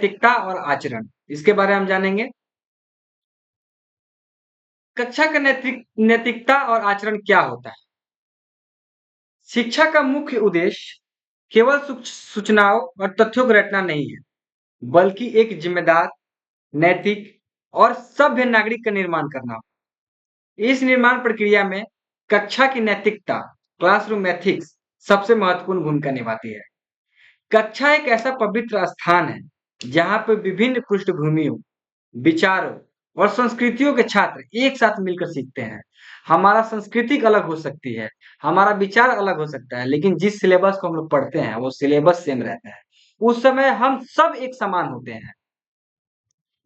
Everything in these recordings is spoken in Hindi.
नैतिकता और आचरण, इसके बारे में हम जानेंगे। कक्षा का नैतिकता और आचरण क्या होता है? शिक्षा का मुख्य उद्देश्य केवल सूचनाओं और तथ्यों को रटना नहीं है, बल्कि एक जिम्मेदार, नैतिक और सभ्य नागरिक का निर्माण करना। इस निर्माण प्रक्रिया में कक्षा की नैतिकता, क्लासरूम एथिक्स, सबसे महत्वपूर्ण भूमिका निभाती है। कक्षा एक ऐसा पवित्र स्थान है जहाँ पे विभिन्न पृष्ठभूमियों, विचारों और संस्कृतियों के छात्र एक साथ मिलकर सीखते हैं। हमारा संस्कृति अलग हो सकती है, हमारा विचार अलग हो सकता है, लेकिन जिस सिलेबस को हम लोग पढ़ते हैं वो सिलेबस सेम रहता है। उस समय हम सब एक समान होते हैं।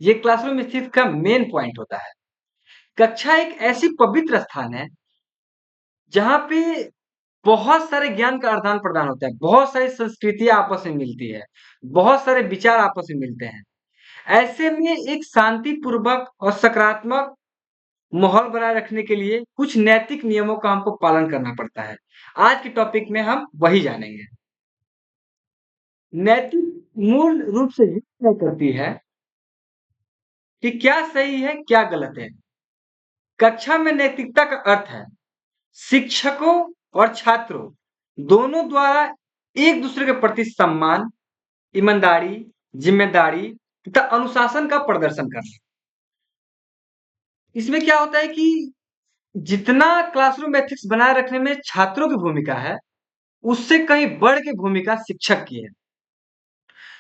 ये क्लासरूम स्थिति का मेन पॉइंट होता है। कक्षा एक ऐसी पवित्र स्थान है जहाँ पे बहुत सारे ज्ञान का आदान प्रदान होता है, बहुत सारी संस्कृतियां आपस में मिलती है, बहुत सारे विचार आपस में मिलते हैं। ऐसे में एक शांतिपूर्वक और सकारात्मक माहौल बनाए रखने के लिए कुछ नैतिक नियमों का हमको पालन करना पड़ता है। आज के टॉपिक में हम वही जानेंगे। नैतिक मूल रूप से ये तय करती है कि क्या सही है, क्या गलत है। कक्षा में नैतिकता का अर्थ है शिक्षकों और छात्रों दोनों द्वारा एक दूसरे के प्रति सम्मान, ईमानदारी, जिम्मेदारी तथा अनुशासन का प्रदर्शन करना। इसमें क्या होता है कि जितना क्लासरूम एथिक्स बनाए रखने में छात्रों की भूमिका है, उससे कहीं बढ़ के भूमिका शिक्षक की है।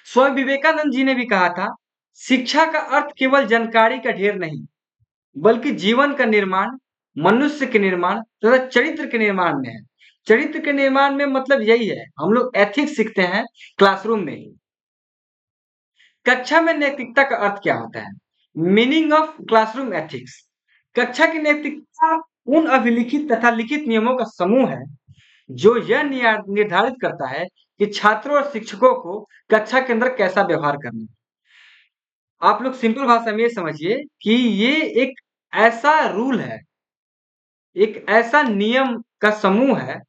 स्वामी विवेकानंद जी ने भी कहा था, शिक्षा का अर्थ केवल जानकारी का ढेर नहीं, बल्कि जीवन का निर्माण, मनुष्य के निर्माण तथा चरित्र के निर्माण में है। चरित्र के निर्माण में मतलब यही है, हम लोग एथिक्स सीखते हैं क्लासरूम में ही। कक्षा में नैतिकता का अर्थ क्या होता है? Meaning of classroom ethics. कक्षा की नैतिकता उन अभिलिखित तथा लिखित नियमों का समूह है जो यह निर्धारित करता है कि छात्रों और शिक्षकों को कक्षा के अंदर कैसा व्यवहार करना है। आप लोग सिंपल भाषा में ये समझिए कि ये एक ऐसा रूल है, एक ऐसा नियम का समूह है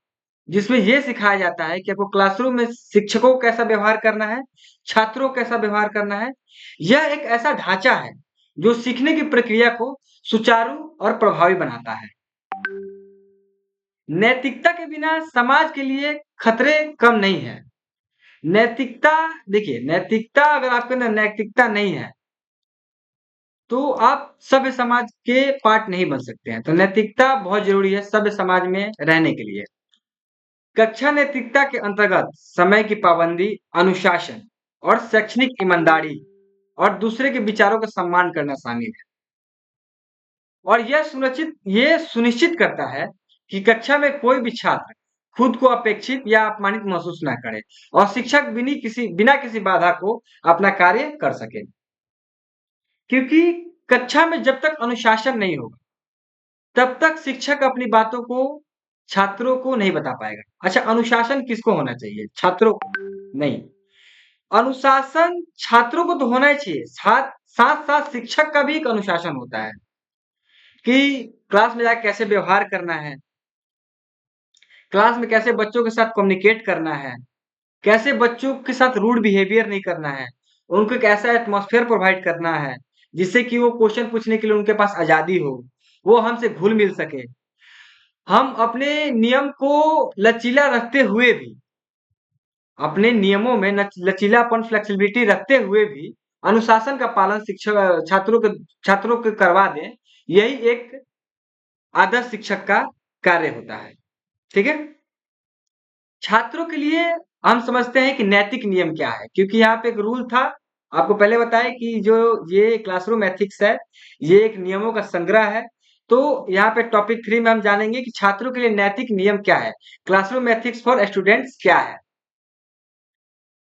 जिसमें ये सिखाया जाता है कि आपको क्लासरूम में शिक्षकों को कैसा व्यवहार करना है, छात्रों को कैसा व्यवहार करना है। यह एक ऐसा ढांचा है जो सीखने की प्रक्रिया को सुचारू और प्रभावी बनाता है। नैतिकता के बिना समाज के लिए खतरे कम नहीं है। नैतिकता, देखिए, नैतिकता अगर आपके अंदर नैतिकता नहीं है तो आप सभ्य समाज के पार्ट नहीं बन सकते हैं। तो नैतिकता बहुत जरूरी है सभ्य समाज में रहने के लिए। कक्षा नैतिकता के अंतर्गत समय की पाबंदी, अनुशासन और शैक्षणिक ईमानदारी और दूसरे के विचारों का सम्मान करना शामिल है। और यह सुनिश्चित करता है कि कक्षा में कोई भी छात्र खुद को अपेक्षित या अपमानित महसूस न करे और शिक्षक बिना किसी बाधा को अपना कार्य कर सके। क्योंकि कक्षा में जब तक अनुशासन नहीं होगा तब तक शिक्षक अपनी बातों को छात्रों को नहीं बता पाएगा। अच्छा, अनुशासन किसको होना चाहिए? छात्रों को नहीं। अनुशासन छात्रों को तो होना ही चाहिए, साथ साथ शिक्षक का भी एक अनुशासन होता है कि क्लास में जाकर कैसे व्यवहार करना है, क्लास में कैसे बच्चों के साथ कम्युनिकेट करना है, कैसे बच्चों के साथ रूड बिहेवियर नहीं करना है, उनको एक ऐसा एटमॉस्फेयर प्रोवाइड करना है जिससे कि वो क्वेश्चन पूछने के लिए उनके पास आजादी हो, वो हमसे घुल मिल सके। हम अपने नियम को लचीला रखते हुए भी, अपने नियमों में लचीलापन, फ्लेक्सिबिलिटी रखते हुए भी अनुशासन का पालन शिक्षक छात्रों को करवा दें, यही एक आदर्श शिक्षक का कार्य होता है। ठीक है। छात्रों के लिए हम समझते हैं कि नैतिक नियम क्या है, क्योंकि यहाँ पे एक रूल था, आपको पहले बताया कि जो ये क्लासरूम एथिक्स है ये एक नियमों का संग्रह है। तो यहाँ पे टॉपिक 3 में हम जानेंगे कि छात्रों के लिए नैतिक नियम क्या है, क्लासरूम एथिक्स फॉर स्टूडेंट्स क्या है।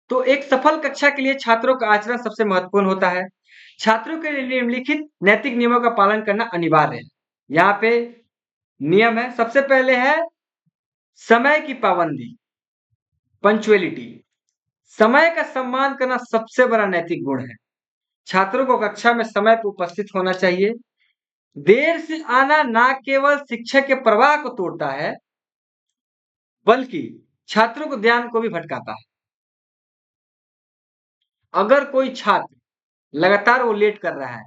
तो एक सफल कक्षा के लिए छात्रों का आचरण सबसे महत्वपूर्ण होता है। छात्रों के लिए निम्नलिखित नैतिक नियमों का पालन करना अनिवार्य है। यहाँ पे नियम है, सबसे पहले है समय की पाबंदी, पंक्चुअलिटी। समय का सम्मान करना सबसे बड़ा नैतिक गुण है। छात्रों को कक्षा में समय पर उपस्थित होना चाहिए। देर से आना ना केवल शिक्षक के प्रवाह को तोड़ता है, बल्कि छात्रों को ध्यान को भी भटकाता है। अगर कोई छात्र लगातार वो लेट कर रहा है,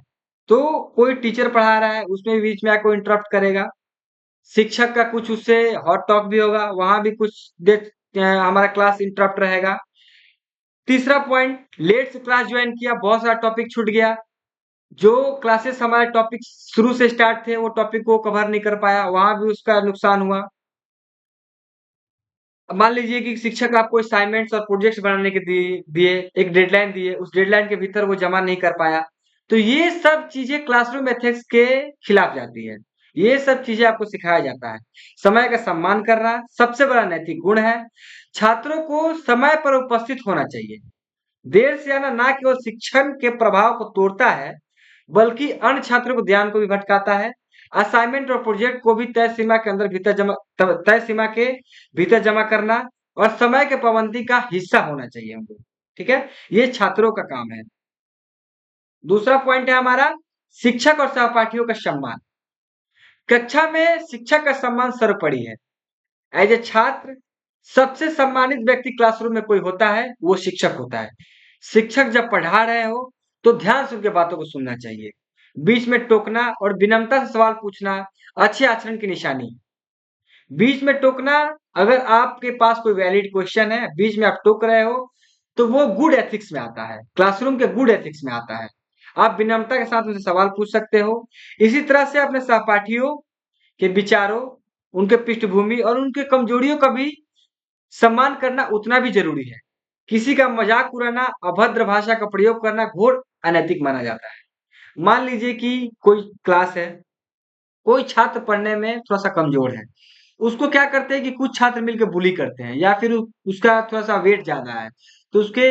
तो कोई टीचर पढ़ा रहा है, उसमें बीच में आके इंटरप्ट करेगा। शिक्षक का कुछ उससे हॉट टॉक भी होगा, वहां भी कुछ देर हमारा क्लास इंटरप्ट रहेगा। तीसरा पॉइंट, लेट से क्लास ज्वाइन किया, बहुत सारा टॉपिक छूट गया। जो क्लासेस हमारे टॉपिक शुरू से स्टार्ट थे, वो टॉपिक को कवर नहीं कर पाया, वहां भी उसका नुकसान हुआ। अब मान लीजिए कि शिक्षक आपको असाइनमेंट्स और प्रोजेक्ट्स बनाने के दिए, एक डेडलाइन दिए, उस डेडलाइन के भीतर वो जमा नहीं कर पाया, तो ये सब चीजें क्लासरूम एथिक्स के खिलाफ जाती है। ये सब चीजें आपको सिखाया जाता है। समय का सम्मान करना सबसे बड़ा नैतिक गुण है। छात्रों को समय पर उपस्थित होना चाहिए। देर से आना ना केवल शिक्षण के प्रभाव को तोड़ता है, बल्कि अन्य छात्रों को ध्यान को भी भटकाता है। असाइनमेंट और प्रोजेक्ट को भी तय सीमा के भीतर जमा करना और समय के पाबंदी का हिस्सा होना चाहिए हमको। ठीक है, ये छात्रों का काम है। दूसरा पॉइंट है हमारा, शिक्षक और सहपाठियों का सम्मान। कक्षा में शिक्षक का सम्मान सर्वोपरि है। एज ए छात्र, सबसे सम्मानित व्यक्ति क्लासरूम में कोई होता है, वो शिक्षक होता है। शिक्षक जब पढ़ा रहे हो, तो ध्यान से उनके बातों को सुनना चाहिए। बीच में टोकना और विनम्रता से सवाल पूछना अच्छे आचरण की निशानी। बीच में टोकना, अगर आपके पास कोई वैलिड क्वेश्चन है, बीच में आप टोक रहे हो, तो वो गुड एथिक्स में आता है, क्लासरूम के गुड एथिक्स में आता है। आप विनम्रता के साथ उनसे सवाल पूछ सकते हो। इसी तरह से अपने सहपाठियों के विचारों, उनके पृष्ठभूमि और उनके कमजोरियों का भी सम्मान करना उतना भी जरूरी है। किसी का मजाक उड़ाना, अभद्र भाषा का प्रयोग करना घोर अनैतिक माना जाता है। मान लीजिए कि कोई क्लास है, कोई छात्र पढ़ने में थोड़ा सा कमजोर है, उसको क्या करते हैं कि कुछ छात्र मिलकर बुली करते हैं, या फिर उसका थोड़ा सा वेट ज्यादा है, तो उसके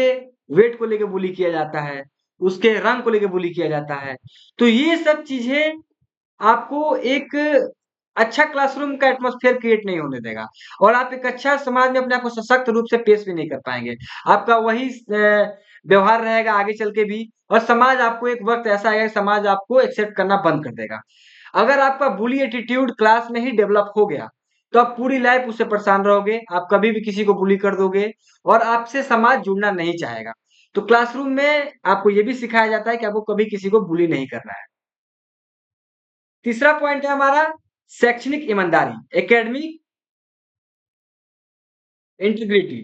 वेट को लेकर बुली किया जाता है, उसके रंग को लेकर बुली किया जाता है। तो ये सब चीजें आपको एक अच्छा क्लासरूम का एटमॉस्फेयर क्रिएट नहीं होने देगा, और आप एक अच्छा समाज में अपने आप को सशक्त रूप से पेश भी नहीं कर पाएंगे। आपका वही व्यवहार रहेगा आगे चल के भी, और समाज आपको एक वक्त ऐसा आएगा कि समाज आपको एक्सेप्ट करना बंद कर देगा। अगर आपका बुली एटीट्यूड क्लास में ही डेवलप हो गया, तो आप पूरी लाइफ उससे परेशान रहोगे, आप कभी भी किसी को बुली कर दोगे, और आपसे समाज जुड़ना नहीं चाहेगा। तो क्लासरूम में आपको ये भी सिखाया जाता है कि आपको कभी किसी को बुली नहीं करना है। तीसरा पॉइंट है हमारा, शैक्षणिक ईमानदारी, एकेडमिक इंटीग्रिटी।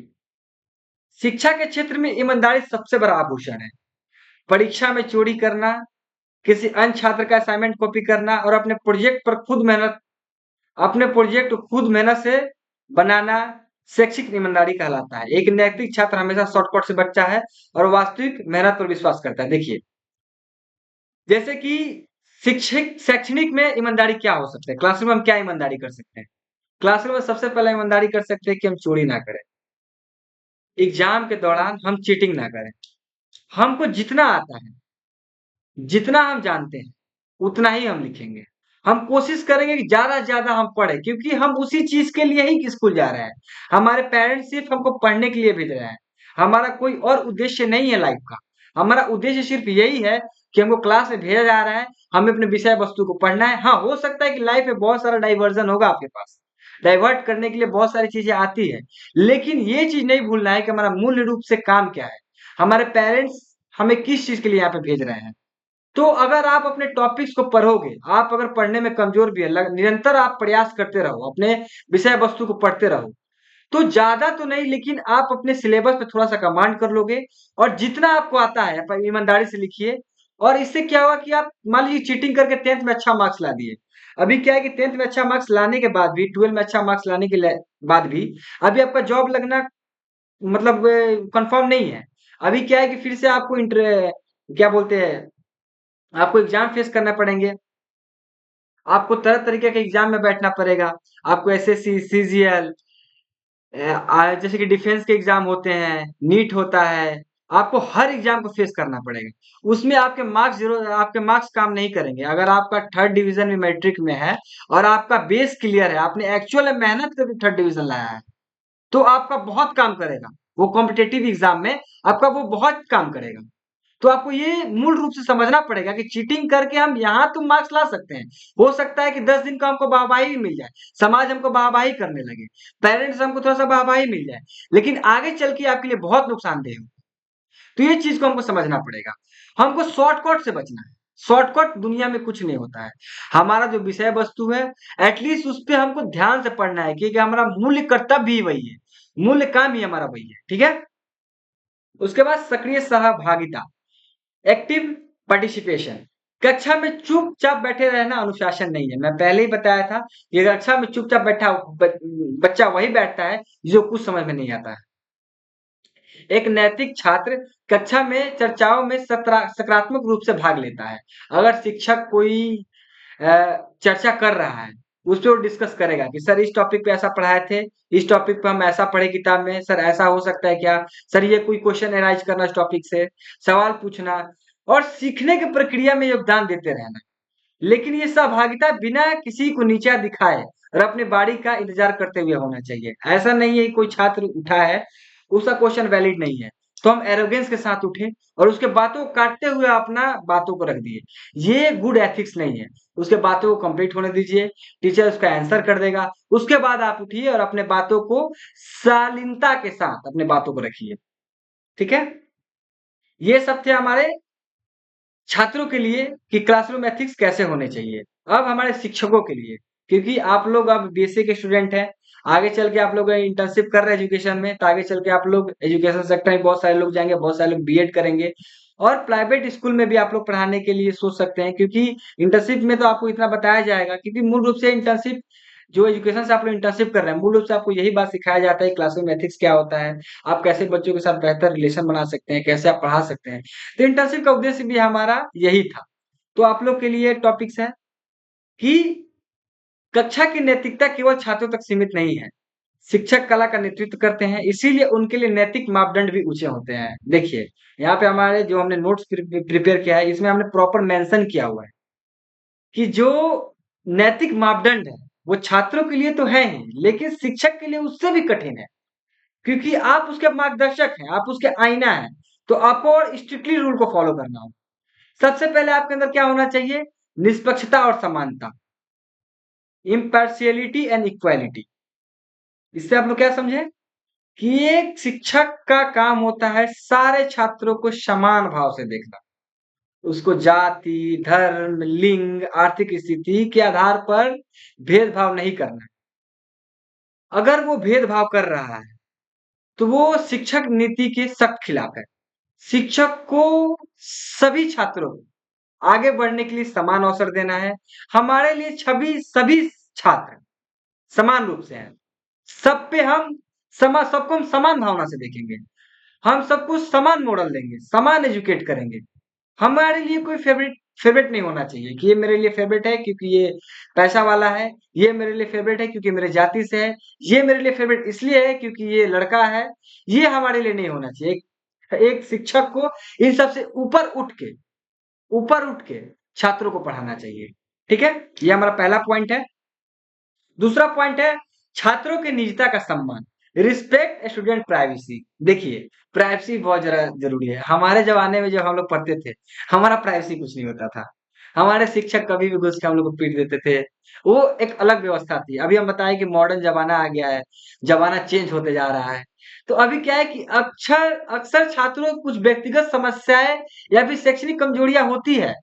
शिक्षा के क्षेत्र में ईमानदारी सबसे बड़ा आभूषण है। परीक्षा में चोरी करना, किसी अन्य छात्र का असाइनमेंट कॉपी करना और अपने प्रोजेक्ट को खुद मेहनत से बनाना शैक्षिक ईमानदारी कहलाता है। एक नैतिक छात्र हमेशा शॉर्टकट से बचता है और वास्तविक मेहनत पर विश्वास करता है। देखिए, जैसे कि शिक्षक शैक्षणिक में ईमानदारी क्या हो सकता है, क्लासरूम में हम क्या ईमानदारी कर सकते हैं? क्लासरूम में सबसे पहले ईमानदारी कर सकते हैं कि हम चोरी ना करें। एग्जाम के दौरान हम चीटिंग ना करें। हमको जितना आता है, जितना हम जानते हैं, उतना ही हम लिखेंगे। हम कोशिश करेंगे कि ज़्यादा से ज़्यादा हम पढ़ें, क्योंकि हम उसी चीज़ के लिए ही स्कूल जा रहे हैं। हमारे पेरेंट्स सिर्फ़ हमको पढ़ने के लिए भेज रहे हैं। हमारा कोई और उद्देश्य नहीं है लाइफ़ का। हमारा उद्देश्य सिर्फ़ यही है कि हमको क्लास में भेजा जा रहा है, हमें अपने विषय वस्तु को पढ़ना है। हाँ, हो सकता है कि लाइफ़ में बहुत सारा डाइवर्जन होगा आपके पास। डाइवर्ट करने के लिए बहुत सारी चीज़ें आती हैं। लेकिन ये चीज़ नहीं भूलना है कि हमारा मूल रूप से काम क्या है? हमारे पेरेंट्स हमें किस चीज़ के लिए यहाँ पे भेज रहे हैं? तो अगर आप अपने टॉपिक्स को पढ़ोगे, आप अगर पढ़ने में कमज़ोर भी है, निरंतर आप प्रयास करते रहो, अपने विषय वस्तु को पढ़ते रहो, तो ज़्यादा तो नहीं, लेकिन आप अपने सिलेबस पे थोड़ा-सा कमांड कर लोगे, और जितना आपको आता है आप ईमानदारी से लिखिए। और इससे क्या होगा कि आप मान लीजिए चीटिंग करके 10th में अच्छा मार्क्स ला दिए। अभी क्या है कि 10th में अच्छा मार्क्स लाने के बाद भी, 12th में अच्छा मार्क्स लाने के बाद भी, अभी आपका जॉब लगना मतलब कन्फर्म नहीं है। अभी क्या है कि फिर से आपको क्या बोलते हैं, आपको एग्ज़ाम फेस करना पड़ेंगे। आपको तरह तरीके के एग्जाम में बैठना पड़ेगा। आपको एसएससी, सीजीएल, जैसे कि डिफेंस के एग्जाम होते हैं, नीट होता है, आपको हर एग्जाम को फेस करना पड़ेगा। उसमें आपके मार्क्स काम नहीं करेंगे। अगर आपका थर्ड डिवीजन में मैट्रिक में है और आपका बेस क्लियर है, आपने एक्चुअल में मेहनत करके थर्ड डिवीजन लाया है, तो आपका बहुत काम करेगा। वो कॉम्पिटिटिव एग्जाम में आपका वो बहुत काम करेगा। तो आपको ये मूल रूप से समझना पड़ेगा कि चीटिंग करके हम यहाँ तो मार्क्स ला सकते हैं। हो सकता है कि 10 दिन का हमको वाहवाही भी मिल जाए, समाज हमको वाहवाही करने लगे, पेरेंट्स हमको थोड़ा-सा वाहवाही मिल जाए, लेकिन आगे चल के आपके लिए बहुत नुकसानदेह हो। तो ये चीज को हमको समझना पड़ेगा। हमको शॉर्टकट से बचना है। शॉर्टकट दुनिया में कुछ नहीं होता है। हमारा जो विषय वस्तु है, एटलीस्ट उस पर हमको ध्यान से पढ़ना है, क्योंकि हमारा मूल्य कर्तव्य भी वही है, मूल्य काम ही हमारा वही है। ठीक है। उसके बाद सक्रिय सहभागिता, एक्टिव पार्टिसिपेशन। कक्षा में चुपचाप बैठे रहना अनुशासन नहीं है। मैं पहले ही बताया था कि अगर कक्षा में चुपचाप बैठा बच्चा वही बैठता है जो कुछ समझ में नहीं आता है। एक नैतिक छात्र कक्षा में चर्चाओं में सकारात्मक रूप से भाग लेता है। अगर शिक्षक कोई चर्चा कर रहा है, उस पर वो डिस्कस करेगा कि सर इस टॉपिक पे ऐसा पढ़ाए थे, इस टॉपिक पे हम ऐसा पढ़े किताब में, सर ऐसा हो सकता है क्या, सर ये कोई क्वेश्चन एराइज करना इस टॉपिक से, सवाल पूछना और सीखने की प्रक्रिया में योगदान देते रहना। लेकिन ये सहभागिता बिना किसी को नीचा दिखाए और अपने बारी का इंतजार करते हुए होना चाहिए। ऐसा नहीं है कि कोई छात्र उठा है, उसका क्वेश्चन वैलिड नहीं है तो हम एरोगेंस के साथ उठे और उसके बातों को काटते हुए अपना बातों को रख दिए। ये गुड एथिक्स नहीं है। उसके बातों को कंप्लीट होने दीजिए, टीचर उसका आंसर कर देगा, उसके बाद आप उठिए और अपने बातों को शालीनता के साथ अपने बातों को रखिए। ठीक है। ये सब थे हमारे छात्रों के लिए कि क्लासरूम एथिक्स कैसे होने चाहिए। अब हमारे शिक्षकों के लिए, क्योंकि आप लोग अब बीएससी के स्टूडेंट हैं, आगे चल के आप लोग इंटर्नशिप कर रहे हैं एजुकेशन में, तो आगे चल के आप लोग एजुकेशन सेक्टर में बहुत सारे लोग जाएंगे, बहुत सारे लोग बीएड करेंगे और प्राइवेट स्कूल में भी आप लोग पढ़ाने के लिए सोच सकते हैं, क्योंकि इंटर्नशिप में तो आपको इतना बताया जाएगा, क्योंकि मूल रूप से इंटर्नशिप जो एजुकेशन से आप लोग इंटर्नशिप कर रहे हैं, मूल रूप से आपको यही बात सिखाया जाता है क्लासरूम एथिक्स क्या होता है, आप कैसे बच्चों के साथ बेहतर रिलेशन बना सकते हैं, कैसे आप पढ़ा सकते हैं। तो इंटर्नशिप का उद्देश्य भी हमारा यही था। तो आप लोग के लिए टॉपिक्स है कि कक्षा की नैतिकता केवल छात्रों तक सीमित नहीं है। शिक्षक कला का नेतृत्व करते हैं, इसीलिए उनके लिए नैतिक मापदंड भी ऊंचे होते हैं। देखिए यहाँ पे हमारे जो हमने नोट्स प्रिपेयर किया है, इसमें हमने प्रॉपर मेंशन किया हुआ है कि जो नैतिक मापदंड है वो छात्रों के लिए तो है ही, लेकिन शिक्षक के लिए उससे भी कठिन है, क्योंकि आप उसके मार्गदर्शक हैं, आप उसके आईना हैं। तो आपको और स्ट्रिक्टली रूल को फॉलो करना होगा। सबसे पहले आपके अंदर क्या होना चाहिए? निष्पक्षता और समानता, इम्पार्शियलिटी एंड इक्वालिटी। इससे आप लोग क्या समझे कि एक शिक्षक का काम होता है सारे छात्रों को समान भाव से देखना, उसको जाति, धर्म, लिंग, आर्थिक स्थिति के आधार पर भेदभाव नहीं करना। अगर वो भेदभाव कर रहा है तो वो शिक्षक नीति के सख्त खिलाफ है। शिक्षक को सभी छात्रों को आगे बढ़ने के लिए समान अवसर देना है। हमारे लिए छवि सभी छात्र समान रूप से हैं। सब पे हम सबको हम समान भावना से देखेंगे। हम सबको समान मॉडल देंगे, समान एजुकेट करेंगे। हमारे लिए कोई फेवरेट फेवरेट नहीं होना चाहिए कि ये मेरे लिए फेवरेट है क्योंकि ये पैसा वाला है, ये मेरे लिए फेवरेट है क्योंकि मेरे जाति से है, ये मेरे लिए फेवरेट इसलिए है क्योंकि ये लड़का है। ये हमारे लिए नहीं होना चाहिए। एक शिक्षक को इन सबसे ऊपर उठ के छात्रों को पढ़ाना चाहिए। ठीक है, ये हमारा पहला पॉइंट है। दूसरा पॉइंट है छात्रों के निजता का सम्मान, रिस्पेक्ट स्टूडेंट प्राइवेसी। देखिए प्राइवेसी बहुत जरा जरूरी है। हमारे जमाने में जब हम लोग पढ़ते थे, हमारा प्राइवेसी कुछ नहीं होता था। हमारे शिक्षक कभी भी घुस के हम लोग को पीट देते थे। वो एक अलग व्यवस्था थी। अभी हम बताएं कि मॉडर्न जमाना आ गया है, जमाना चेंज होते जा रहा है। तो अभी क्या है कि अक्सर अक्सर छात्रों को कुछ व्यक्तिगत समस्याएं या फिर शैक्षणिक कमजोरियां होती है,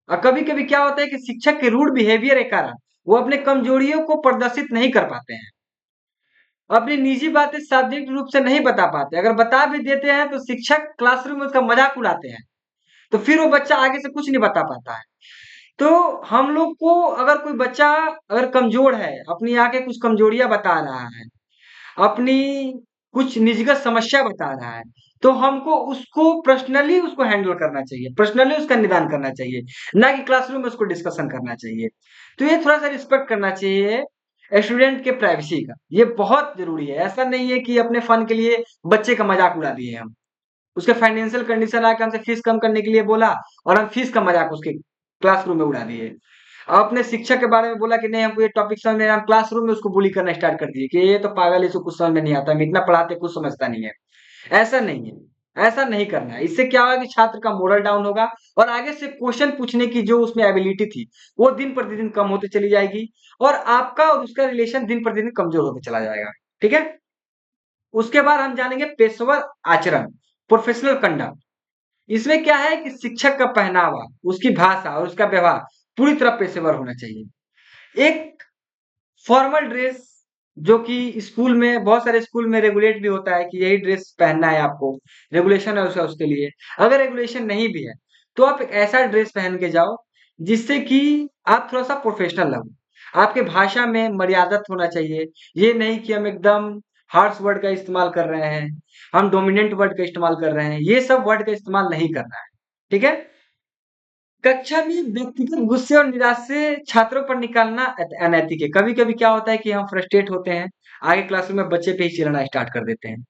और कभी-कभी क्या होता है कि शिक्षक के रूड बिहेवियर के कारण वो अपने कमजोरियों को प्रदर्शित नहीं कर पाते हैं। अपनी निजी बातें शाब्दिक रूप से नहीं बता पाते। अगर बता भी देते हैं तो शिक्षक क्लासरूम में उसका मजाक उड़ाते हैं। तो फिर वो बच्चा आगे से कुछ नहीं बता पाता है। तो हम लोग को अगर कोई बच्चा अगर कमजोर है, अपनी आके कुछ कमजोरियां बता रहा है, अपनी कुछ निजगत समस्या बता रहा है, तो हमको उसको पर्सनली उसको हैंडल करना चाहिए, पर्सनली उसका निदान करना चाहिए, ना कि क्लासरूम में उसको डिस्कशन करना चाहिए। तो ये थोड़ा सा रिस्पेक्ट करना चाहिए स्टूडेंट के प्राइवेसी का, ये बहुत जरूरी है। ऐसा नहीं है कि अपने फन के लिए बच्चे का मजाक उड़ा दिए हम, उसके फाइनेंशियल कंडीशन आके हमसे फीस कम करने के लिए बोला और हम फीस का मजाक उसके क्लासरूम में उड़ा दिए। अपने शिक्षक के बारे में बोला कि नहीं हमको ये टॉपिक समझ में, हम क्लासरूम में उसको बुली करना स्टार्ट कर दिए कि ये तो पागल है, इसको कुछ समझ में नहीं आता, हम इतना पढ़ाते कुछ समझता नहीं है। ऐसा नहीं है, ऐसा नहीं करना है। इससे क्या होगा कि छात्र का मोरल डाउन होगा और आगे से क्वेश्चन पूछने की जो उसमें एबिलिटी थी वो दिन प्रतिदिन कम होती चली जाएगी और आपका और उसका रिलेशन दिन प्रतिदिन कमजोर होते चला जाएगा। ठीक है। उसके बाद हम जानेंगे पेशेवर आचरण। Professional conduct. इसमें क्या है कि शिक्षक का पहनावा, उसकी भाषा और उसका व्यवहार पूरी तरह पेशेवर होना चाहिए। एक फॉर्मल ड्रेस जो कि स्कूल में बहुत सारे स्कूल में रेगुलेट भी होता है कि यही ड्रेस पहनना है आपको, रेगुलेशन है उसका उसके लिए। अगर रेगुलेशन नहीं भी है, तो आप एक ऐसा ड्रेस पहन के जाओ जिससे कि आप थोड़ा-सा प्रोफेशनल लगो। आपके भाषा में मर्यादत होना चाहिए। ये नहीं कि हम एकदम हार्श वर्ड का इस्तेमाल कर रहे हैं, हम डोमिनेंट वर्ड का इस्तेमाल कर रहे हैं, ये सब वर्ड का इस्तेमाल नहीं करना है। ठीक है? कक्षा में व्यक्तिगत गुस्से और निराशा से छात्रों पर निकालना अनैतिक है। कभी-कभी क्या होता है कि हम फ्रस्ट्रेट होते हैं, आगे क्लासरूम में बच्चे पे ही चिल्लाना स्टार्ट कर देते हैं।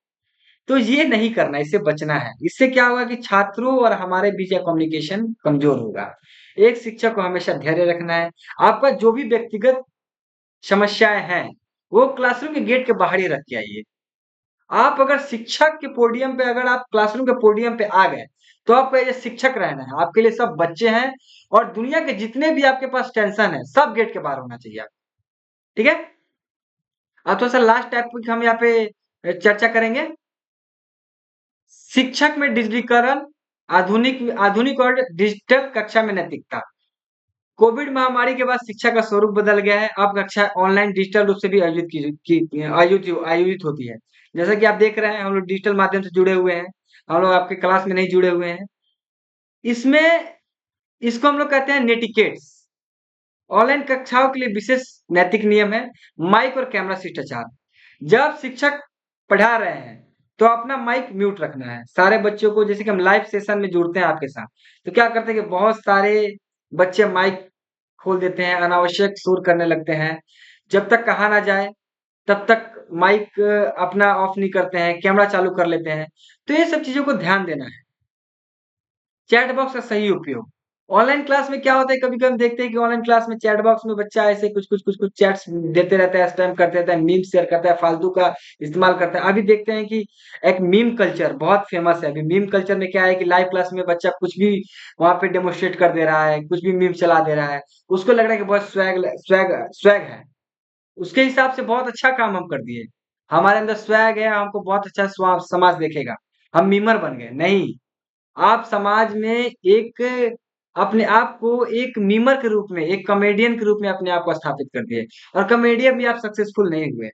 तो ये नहीं करना है, इससे बचना है। इससे क्या होगा कि छात्रों और हमारे बीच का कम्युनिकेशन कमज़ोर होगा। एक शिक्षक को हमेशा धैर्य रखना है। आपका जो भी व्यक्तिगत समस्याएँ हैं, वो क्लासरूम के गेट के बाहर ही रख के आइए। आप अगर शिक्षक के पोडियम पे अगर आप क्लासरूम के पोडियम पे आ गए, तो आपको एज़ अ शिक्षक रहना है। आपके लिए सब बच्चे हैं और दुनिया के जितने भी आपके पास टेंशन है, सब गेट के बाहर होना चाहिए आप। ठीक है? अब थोड़ा-सा लास्ट टॉपिक हम यहाँ पे चर्चा करेंगे। शिक्षक में डिजिटलीकरण, आधुनिक आधुनिक और डिजिटल कक्षा में नैतिकता। कोविड महामारी के बाद शिक्षा का स्वरूप बदल गया है। अब कक्षा ऑनलाइन डिजिटल रूप से भी आयोजित होती है। जैसा कि आप देख रहे हैं हम लोग डिजिटल माध्यम से जुड़े हुए हैं। हम लोग आपके क्लास में नहीं जुड़े हुए हैं। इसमें इसको हम लोग कहते हैं नेटिकेट्स। ऑनलाइन कक्षाओं के लिए विशेष नैतिक नियम है, माइक और कैमरा शिष्टाचार। जब शिक्षक पढ़ा रहे हैं, तो अपना माइक म्यूट रखना है। सारे बच्चों को जैसे कि हम लाइव सेशन में जुड़ते हैं आपके साथ, तो क्या करते हैं कि बहुत सारे बच्चे माइक खोल देते हैं, अनावश्यक शोर करने लगते हैं। जब तक कहा ना जाए, तब तक माइक अपना ऑफ नहीं करते हैं, कैमरा चालू कर लेते हैं। तो ये सब चीज़ों को ध्यान देना है। चैट बॉक्स का सही उपयोग। ऑनलाइन क्लास में क्या होता है कभी-कभी हम देखते हैं कि ऑनलाइन क्लास में चैट बॉक्स में बच्चा ऐसे कुछ चैट्स देते रहता है, स्पैम करते रहता है, मीम शेयर करता है, फालतू का इस्तेमाल करता है। अभी देखते हैं कि एक मीम कल्चर बहुत फेमस है। अभी मीम कल्चर में क्या है कि लाइव क्लास में बच्चा कुछ भी वहाँ पे डेमोन्स्ट्रेट कर दे रहा है, कुछ भी मीम चला दे रहा है। उसको लग रहा है कि बहुत स्वैग है। उसके हिसाब से बहुत अच्छा काम हम कर दिए। हमारे अंदर स्वैग है, हमको बहुत अच्छा समाज देखेगा। हम मीमर बन गए। नहीं, आप समाज में एक अपने आप को एक मीमर के रूप में, एक कॉमेडियन के रूप में अपने आप को स्थापित कर दिए और कॉमेडियन भी आप सक्सेसफुल नहीं हुए।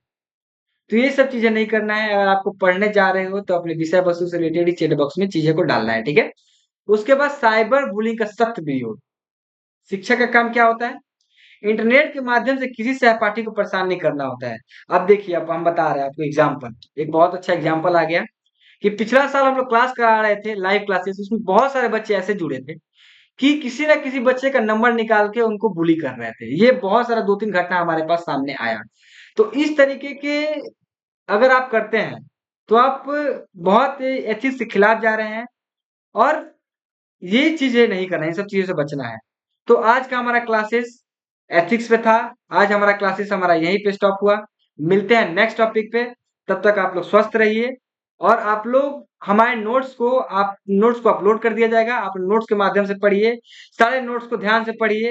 तो ये सब चीज़ें नहीं करना है। अगर आपको पढ़ने जा रहे हो तो अपने विषय वस्तु से रिलेटेड ही चैट बॉक्स में चीज़ें को डालना है, ठीक है? उसके बाद साइबर बुलिंग का सख्त विरोध। शिक्षक का काम क्या होता है? इंटरनेट के माध्यम से किसी सहपाठी को परेशान नहीं करना होता है। अब देखिए, अब हम बता रहे हैं आपको एग्ज़ाम्पल, एक बहुत अच्छा एग्ज़ाम्पल आ गया कि पिछला साल हम लोग क्लास करा रहे थे, लाइव क्लासेस, उसमें बहुत सारे बच्चे ऐसे जुड़े थे कि किसी न किसी बच्चे का नंबर निकाल के उनको बुली कर रहे थे। ये बहुत सारा 2-3 घटना हमारे पास सामने आया। तो इस तरीके के अगर आप करते हैं, तो आप बहुत एथिक्स के खिलाफ जा रहे हैं और ये चीज़ें नहीं करना है, इन सब चीज़ों से बचना है। तो आज का हमारा क्लासेस एथिक्स पे था। आज हमारा क्लासेस हमारा यहीं पे स्टॉप हुआ। मिलते हैं नेक्स्ट टॉपिक पे। तब तक आप लोग स्वस्थ रहिए और आप लोग हमारे नोट्स को अपलोड कर दिया जाएगा। आप नोट्स के माध्यम से पढ़िए। सारे नोट्स को ध्यान से पढ़िए।